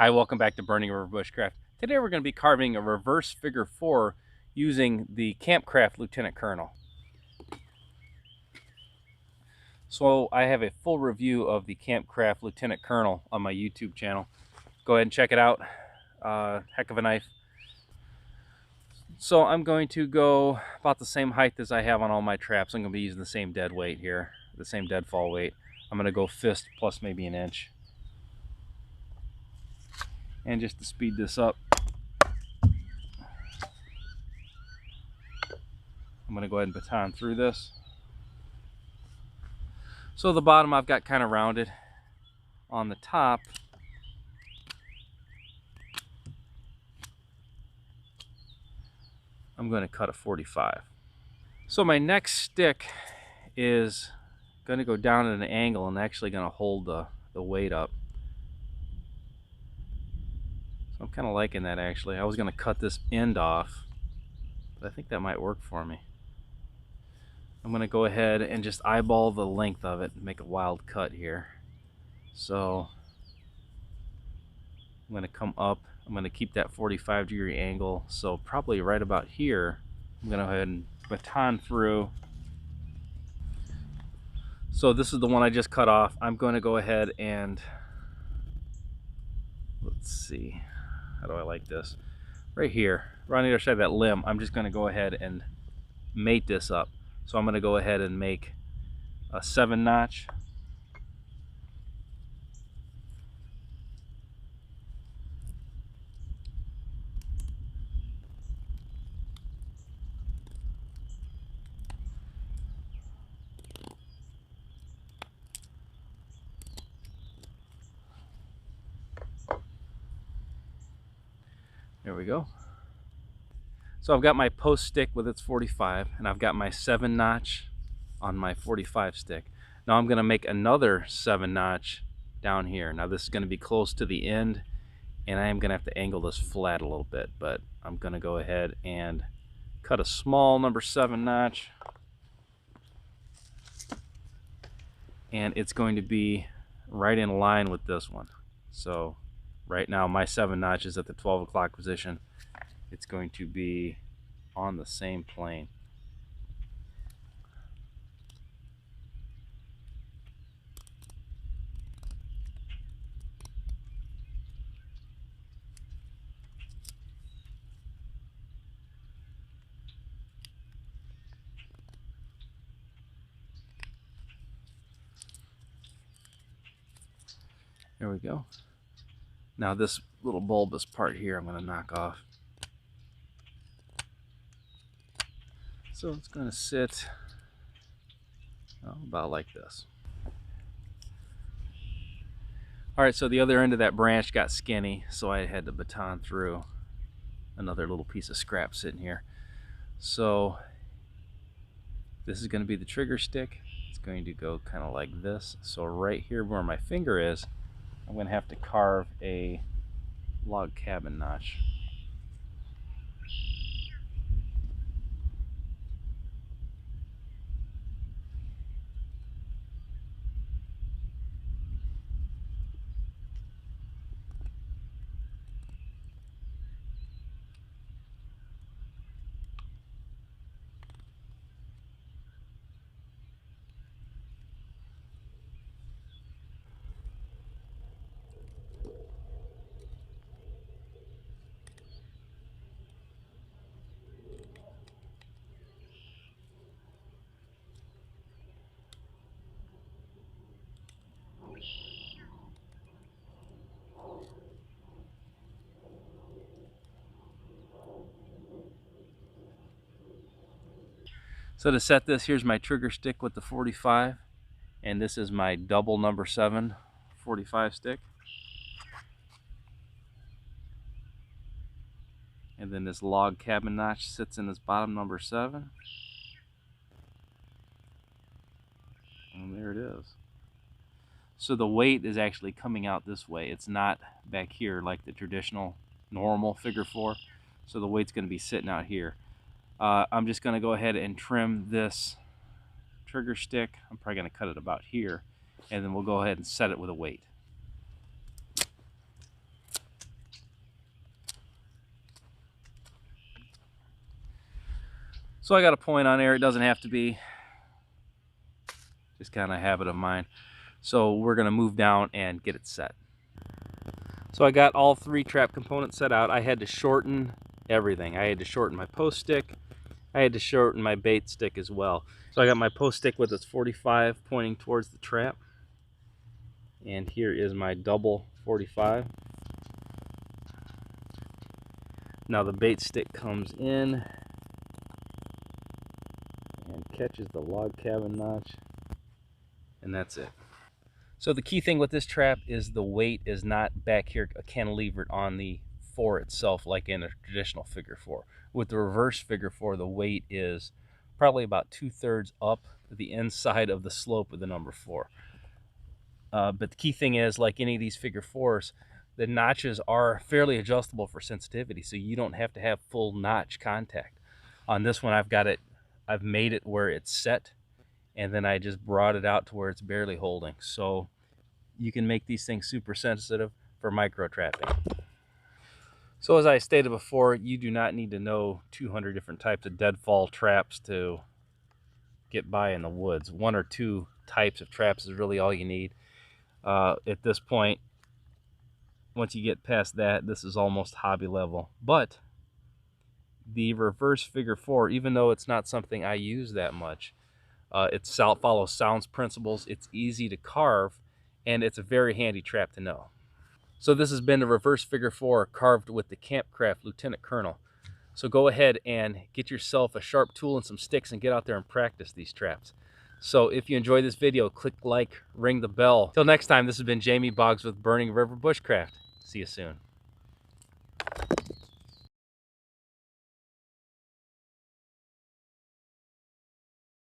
Hi, welcome back to Burning River Bushcraft. Today we're going to be carving a reverse figure 4 using the Campcraft Lieutenant Colonel. So I have a full review of the Campcraft Lieutenant Colonel on my YouTube channel. Go ahead and check it out. Heck of a knife. So I'm going to go about the same height as I have on all my traps. I'm going to be using the same dead weight here, the same deadfall weight. I'm going to go fist plus maybe an inch. And just to speed this up, I'm going to go ahead and baton through this. So the bottom I've got kind of rounded. On the top, I'm going to cut a 45. So my next stick is going to go down at an angle and actually going to hold the weight up. So I'm kind of liking that actually. I was going to cut this end off, but I think that might work for me. I'm going to go ahead and just eyeball the length of it and make a wild cut here. So I'm going to come up. I'm going to keep that 45-degree angle. So probably right about here, I'm going to go ahead and baton through. So this is the one I just cut off. I'm going to go ahead and, let's see, how do I like this? Right here, right on the other side of that limb, I'm just going to go ahead and mate this up. So I'm going to go ahead and make a 7-notch. There we go. So I've got my post stick with its 45, and I've got my 7-notch on my 45 stick. Now I'm going to make another 7-notch down here. Now this is going to be close to the end, and I am going to have to angle this flat a little bit, but I'm going to go ahead and cut a small number 7 notch, and it's going to be right in line with this one. So right now my 7 notch is at the 12 o'clock position. It's going to be on the same plane. There we go. Now this little bulbous part here I'm going to knock off. So it's going to sit about like this. Alright, so the other end of that branch got skinny, so I had to baton through another little piece of scrap sitting here. So this is going to be the trigger stick. It's going to go kind of like this. So right here where my finger is, I'm going to have to carve a log cabin notch. So to set this, here's my trigger stick with the 45, and this is my double number 7 45 stick. And then this log cabin notch sits in this bottom number 7. And there it is. So the weight is actually coming out this way. It's not back here like the traditional normal figure 4. So the weight's going to be sitting out here. I'm just going to go ahead and trim this trigger stick. I'm probably going to cut it about here, and then we'll go ahead and set it with a weight. So I got a point on there. It doesn't have to be, just kind of a habit of mine. So we're gonna move down and get it set. So I got all 3 trap components set out. I had to shorten everything. I had to shorten my post stick. I had to shorten my bait stick as well. So I got my post stick with its 45 pointing towards the trap. And here is my double 45. Now the bait stick comes in and catches the log cabin notch, and that's it. So the key thing with this trap is the weight is not back here cantilevered on the 4 itself like in a traditional figure 4. With the reverse figure 4, the weight is probably about 2/3 up the inside of the slope of the number 4. But the key thing is, like any of these figure 4s, the notches are fairly adjustable for sensitivity, so you don't have to have full notch contact. On this one, I've made it where it's set, and then I just brought it out to where it's barely holding. So you can make these things super sensitive for micro trapping. So as I stated before, you do not need to know 200 different types of deadfall traps to get by in the woods. 1 or 2 types of traps is really all you need. At this point, once you get past that, this is almost hobby level. But the reverse figure 4, even though it's not something I use that much, it follows sounds principles, it's easy to carve, and it's a very handy trap to know. So this has been the reverse figure 4 carved with the Campcraft Lieutenant Colonel. So go ahead and get yourself a sharp tool and some sticks and get out there and practice these traps. So if you enjoyed this video, click like, ring the bell. Till next time, this has been Jamie Boggs with Burning River Bushcraft. See you soon.